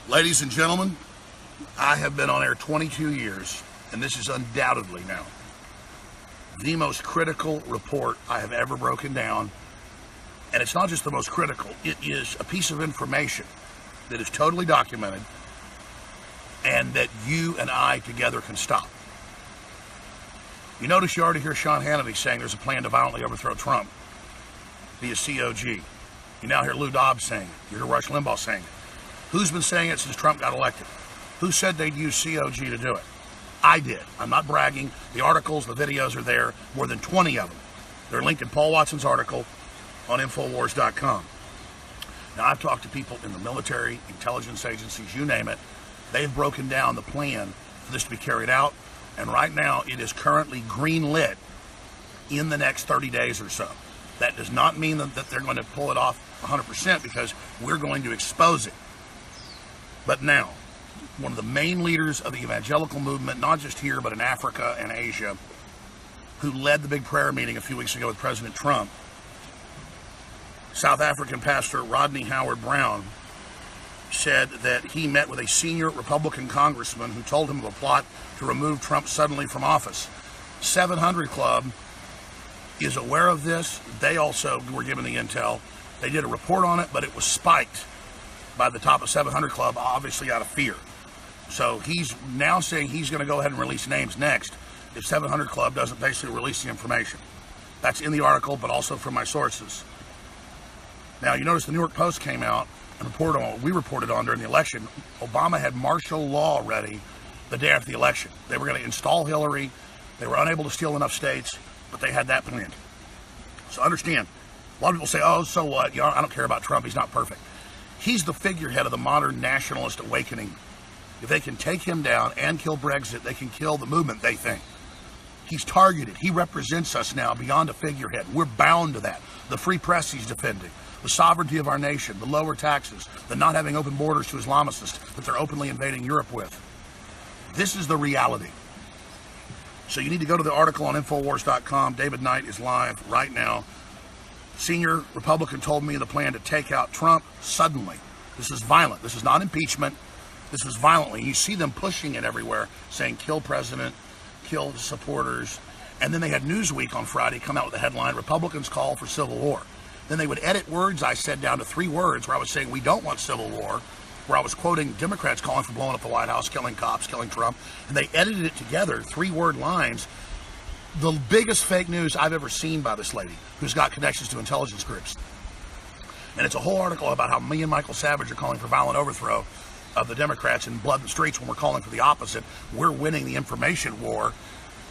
Ladies and gentlemen, I have been on air 22 years, and this is undoubtedly now the most critical report I have ever broken down. And it's not just the most critical, it is a piece of information that is totally documented and that you and I together can stop. You notice you already hear Sean Hannity saying there's a plan to violently overthrow Trump via COG. You now hear Lou Dobbs saying it. You hear Rush Limbaugh saying it. Who's been saying it since Trump got elected? Who said they'd use COG to do it? I did. I'm not bragging. The articles, the videos are there, more than 20 of them. They're linked in Paul Watson's article on Infowars.com. Now, I've talked to people in the military, intelligence agencies, you name it. They've broken down the plan for this to be carried out, and right now it is currently green-lit in the next 30 days or so. That does not mean that they're going to pull it off 100% because we're going to expose it. But now, one of the main leaders of the evangelical movement, not just here, but in Africa and Asia, who led the big prayer meeting a few weeks ago with President Trump, South African pastor Rodney Howard-Browne, said that he met with a senior Republican congressman who told him of a plot to remove Trump suddenly from office. 700 Club is aware of this. They also were given the intel. They did a report on it, but it was spiked by the top of 700 Club, obviously out of fear. So he's now saying he's going to go ahead and release names next if 700 Club doesn't basically release the information. That's in the article, but also from my sources. Now, you notice the New York Post came out and reported on what we reported on during the election. Obama had martial law ready the day after the election. They were going to install Hillary. They were unable to steal enough states, but they had that planned. So understand, a lot of people say, oh, so what? I don't care about Trump. He's not perfect. He's the figurehead of the modern nationalist awakening. If they can take him down and kill Brexit, they can kill the movement, they think. He's targeted. He represents us now beyond a figurehead. We're bound to that. The free press he's defending, the sovereignty of our nation, the lower taxes, the not having open borders to Islamicists that they're openly invading Europe with. This is the reality. So you need to go to the article on Infowars.com. David Knight is live right now. Senior Republican told me the plan to take out Trump suddenly. This is violent. This is not impeachment. This was violently. You see them pushing it everywhere, saying kill president, kill supporters. And then they had Newsweek on Friday come out with a headline, Republicans call for civil war. Then they would edit words I said down to 3 words where I was saying we don't want civil war, where I was quoting Democrats calling for blowing up the White House, killing cops, killing Trump. And they edited it together, 3-word lines. The biggest fake news I've ever seen by this lady, who's got connections to intelligence groups. And it's a whole article about how me and Michael Savage are calling for violent overthrow of the Democrats and blood in the streets when we're calling for the opposite. We're winning the information war.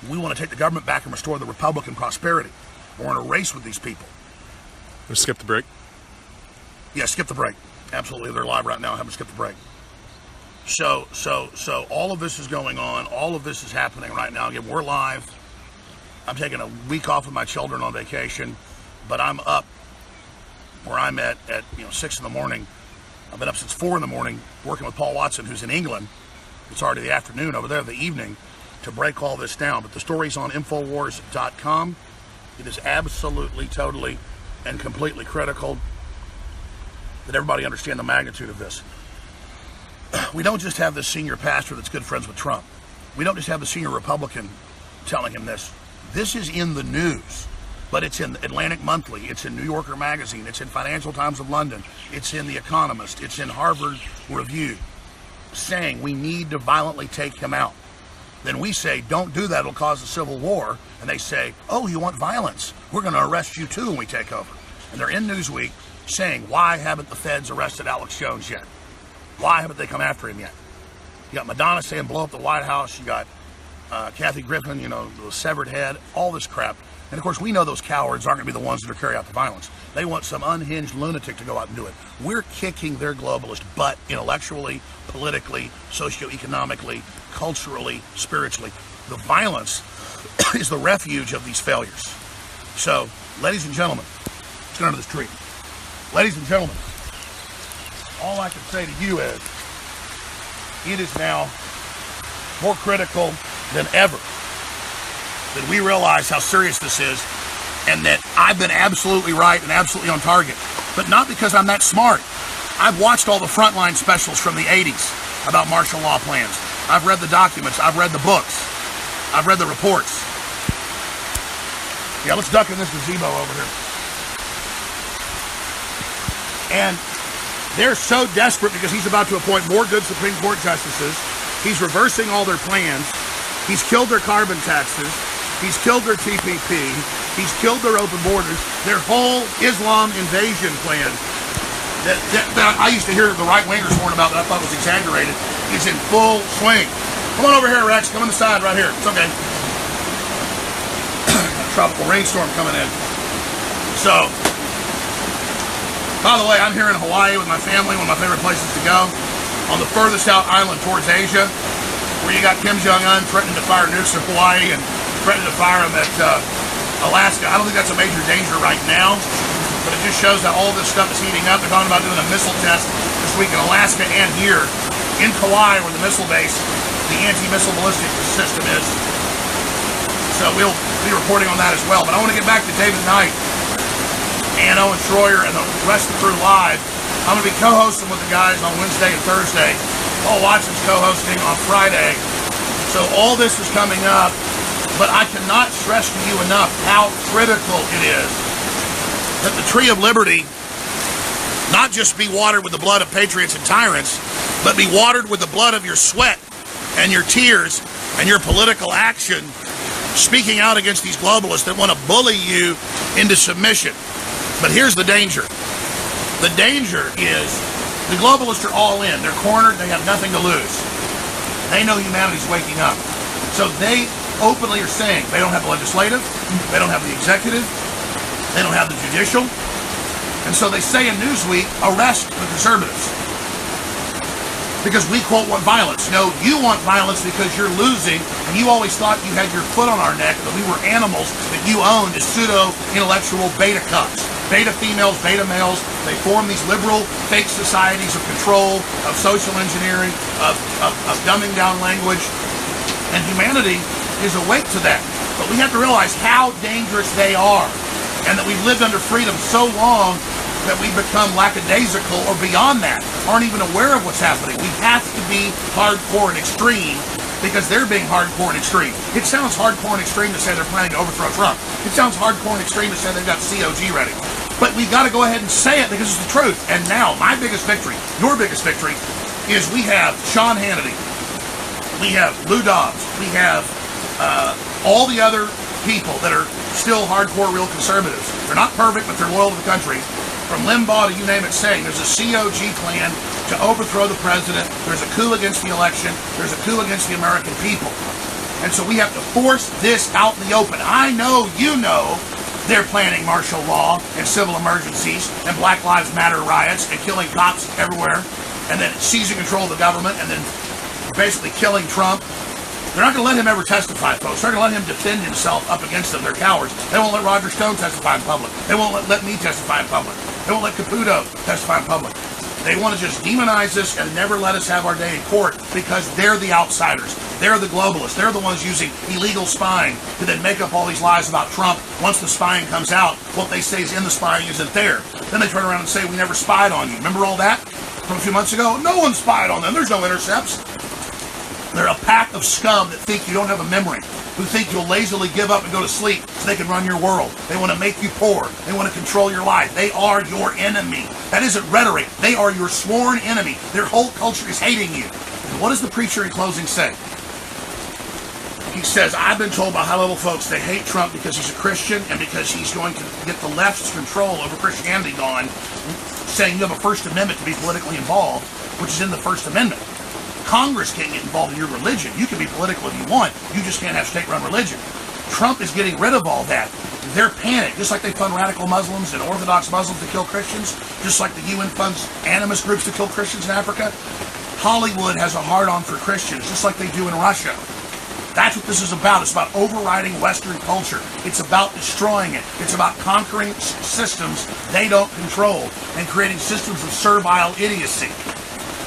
We want to take the government back and restore the Republican prosperity. We're in a race with these people. Let's skip the break. Yeah, skip the break. Absolutely, they're live right now. Have them skip the break. So all of this is going on. All of this is happening right now. Again, we're live. I'm taking a week off with my children on vacation, but I'm up where I'm at 6 in the morning. I've been up since 4 in the morning working with Paul Watson, who's in England. It's already the afternoon over there, the evening, to break all this down. But the story's on Infowars.com. It is absolutely, totally, and completely critical that everybody understand the magnitude of this. We don't just have this senior pastor that's good friends with Trump. We don't just have the senior Republican telling him this. This is in the news, but it's in Atlantic Monthly, it's in New Yorker Magazine, it's in Financial Times of London, it's in The Economist, it's in Harvard Review, saying we need to violently take him out. Then we say, don't do that, it'll cause a civil war. And they say, oh, you want violence? We're going to arrest you too when we take over. And they're in Newsweek saying, why haven't the feds arrested Alex Jones yet? Why haven't they come after him yet? You got Madonna saying blow up the White House. You got Kathy Griffin, the severed head, all this crap. And of course, we know those cowards aren't going to be the ones that are carrying out the violence. They want some unhinged lunatic to go out and do it. We're kicking their globalist butt intellectually, politically, socioeconomically, culturally, spiritually. The violence is the refuge of these failures. So, ladies and gentlemen, let's get under this tree. Ladies and gentlemen, all I can say to you is, it is now more critical than ever that we realize how serious this is, and that I've been absolutely right and absolutely on target. But not because I'm that smart. I've watched all the frontline specials from the 80s about martial law plans. I've read the documents. I've read the books. I've read the reports. Yeah, let's duck in this gazebo over here. And they're so desperate because he's about to appoint more good Supreme Court justices. He's reversing all their plans. He's killed their carbon taxes. He's killed their TPP. He's killed their open borders. Their whole Islam invasion plan that I used to hear the right-wingers warn about that I thought was exaggerated is in full swing. Come on over here, Rex. Come on the side right here. It's okay. Tropical rainstorm coming in. So, by the way, I'm here in Hawaii with my family, one of my favorite places to go. On the furthest out island towards Asia, where you got Kim Jong-un threatening to fire nukes at Hawaii and threatening to fire them at Alaska. I don't think that's a major danger right now, but it just shows that all this stuff is heating up. They're talking about doing a missile test this week in Alaska and here in Kauai, where the missile base, the anti-missile ballistic system is. So we'll be reporting on that as well. But I want to get back to David Knight and Owen Schroyer and the rest of the crew live. I'm going to be co-hosting with the guys on Wednesday and Thursday. Paul Watson's co-hosting on Friday. So all this is coming up, but I cannot stress to you enough how critical it is that the tree of liberty not just be watered with the blood of patriots and tyrants, but be watered with the blood of your sweat and your tears and your political action, speaking out against these globalists that want to bully you into submission. But here's the danger. The danger is the globalists are all in. They're cornered. They have nothing to lose. They know humanity's waking up. So they openly are saying they don't have the legislative, they don't have the executive, they don't have the judicial. And so they say in Newsweek, arrest the conservatives. Because we, quote, want violence. No, you want violence because you're losing, and you always thought you had your foot on our neck, that we were animals that you owned as pseudo-intellectual beta cucks. Beta females, beta males, they form these liberal fake societies of control, of social engineering, of dumbing down language. And humanity is awake to that. But we have to realize how dangerous they are, and that we've lived under freedom so long that we become lackadaisical or beyond that, aren't even aware of what's happening. We have to be hardcore and extreme because they're being hardcore and extreme. It sounds hardcore and extreme to say they're planning to overthrow Trump. It sounds hardcore and extreme to say they've got COG ready. But we've got to go ahead and say it because it's the truth. And now, my biggest victory, your biggest victory, is we have Sean Hannity, we have Lou Dobbs, we have all the other people that are still hardcore real conservatives. They're not perfect, but they're loyal to the country. From Limbaugh to you name it, saying there's a COG plan to overthrow the president, there's a coup against the election, there's a coup against the American people. And so we have to force this out in the open. I know, you know, they're planning martial law and civil emergencies and Black Lives Matter riots and killing cops everywhere and then seizing control of the government and then basically killing Trump. They're not going to let him ever testify, folks. They're not going to let him defend himself up against them. They're cowards. They won't let Roger Stone testify in public. They won't let me testify in public. They won't let Caputo testify in public. They want to just demonize us and never let us have our day in court because they're the outsiders. They're the globalists. They're the ones using illegal spying to then make up all these lies about Trump. Once the spying comes out, what they say is in the spying isn't there. Then they turn around and say, we never spied on you. Remember all that from a few months ago? No one spied on them. There's no intercepts. They're a pack of scum that think you don't have a memory, who think you'll lazily give up and go to sleep so they can run your world. They want to make you poor. They want to control your life. They are your enemy. That isn't rhetoric. They are your sworn enemy. Their whole culture is hating you. And what does the preacher in closing say? He says, I've been told by high-level folks they hate Trump because he's a Christian and because he's going to get the left's control over Christianity gone, saying you have a First Amendment to be politically involved, which is in the First Amendment. Congress can't get involved in your religion. You can be political if you want. You just can't have state-run religion. Trump is getting rid of all that. They're panicked, just like they fund radical Muslims and Orthodox Muslims to kill Christians, just like the UN funds animist groups to kill Christians in Africa. Hollywood has a hard-on for Christians, just like they do in Russia. That's what this is about. It's about overriding Western culture. It's about destroying it. It's about conquering systems they don't control and creating systems of servile idiocy.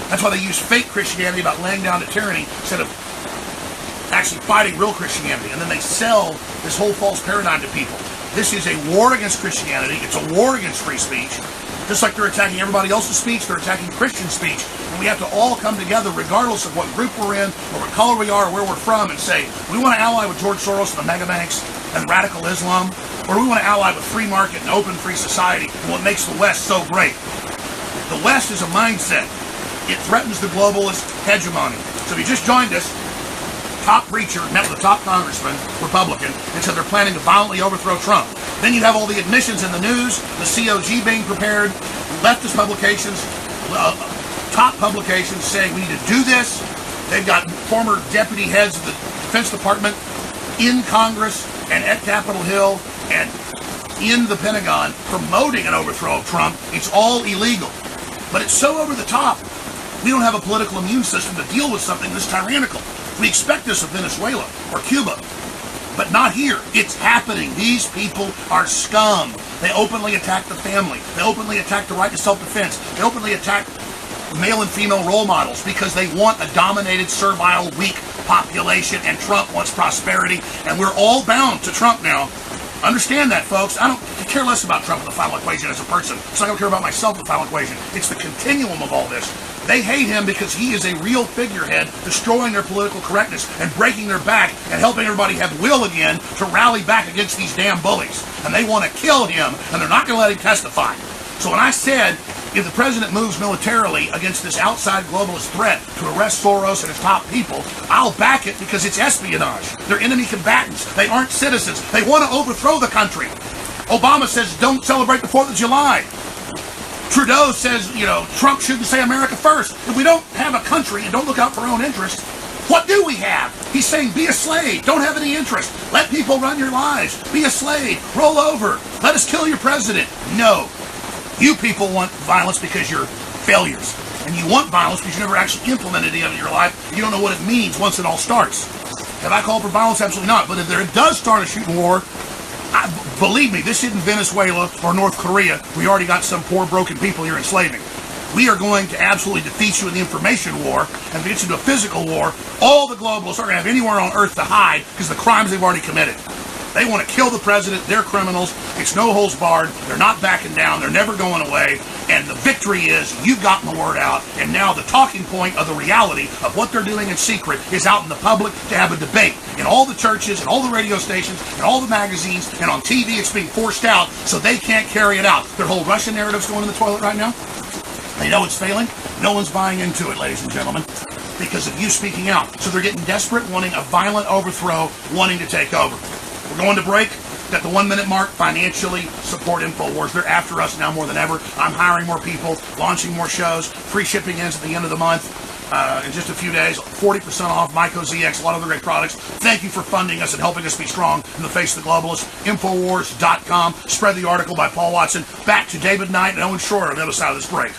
That's why they use fake Christianity about laying down to tyranny instead of actually fighting real Christianity. And then they sell this whole false paradigm to people. This is a war against Christianity. It's a war against free speech. Just like they're attacking everybody else's speech, they're attacking Christian speech. And we have to all come together, regardless of what group we're in, or what color we are, or where we're from, and say, we want to ally with George Soros and the mega banks and radical Islam, or we want to ally with free market and open free society and what makes the West so great. The West is a mindset. It threatens the globalist hegemony. So if you just joined us, top preacher met with a top congressman, Republican, and said they're planning to violently overthrow Trump. Then you have all the admissions in the news, the COG being prepared, leftist publications, top publications saying we need to do this. They've got former deputy heads of the Defense Department in Congress and at Capitol Hill and in the Pentagon promoting an overthrow of Trump. It's all illegal. But it's so over the top. We don't have a political immune system to deal with something this tyrannical. We expect this of Venezuela or Cuba, but not here. It's happening. These people are scum. They openly attack the family. They openly attack the right to self-defense. They openly attack male and female role models because they want a dominated, servile, weak population, and Trump wants prosperity, and we're all bound to Trump now. Understand that, folks. I don't care less about Trump in the final equation as a person, so I don't care about myself in the final equation. It's the continuum of all this. They hate him because he is a real figurehead, destroying their political correctness and breaking their back and helping everybody have will again to rally back against these damn bullies. And they want to kill him, and they're not going to let him testify. So when I said, if the president moves militarily against this outside globalist threat to arrest Soros and his top people, I'll back it because it's espionage. They're enemy combatants. They aren't citizens. They want to overthrow the country. Obama says don't celebrate the 4th of July. Trudeau says, Trump shouldn't say America first. If we don't have a country and don't look out for our own interests, what do we have? He's saying be a slave. Don't have any interest. Let people run your lives. Be a slave. Roll over. Let us kill your president. No. You people want violence because you're failures. And you want violence because you never actually implemented it in your life. You don't know what it means once it all starts. Have I called for violence? Absolutely not. But if there does start a shooting war, believe me, this isn't Venezuela or North Korea. We already got some poor, broken people here enslaving. We are going to absolutely defeat you in the information war, and if it gets into a physical war, all the globalists aren't going to have anywhere on earth to hide because of the crimes they've already committed. They want to kill the president. They're criminals. It's no holds barred. They're not backing down. They're never going away. And the victory is you've gotten the word out. And now the talking point of the reality of what they're doing in secret is out in the public to have a debate. In all the churches, and all the radio stations, and all the magazines, and on TV, it's being forced out so they can't carry it out. Their whole Russian narrative's going in the toilet right now. They know it's failing. No one's buying into it, ladies and gentlemen, because of you speaking out. So they're getting desperate, wanting a violent overthrow, wanting to take over. We're going to break. At the 1 minute mark, financially support InfoWars. They're after us now more than ever. I'm hiring more people, launching more shows. Free shipping ends at the end of the month. In just a few days, 40% off Myco ZX, a lot of other great products. Thank you for funding us and helping us be strong in the face of the globalists. Infowars.com. Spread the article by Paul Watson. Back to David Knight and Owen Shroyer on the other side of this break.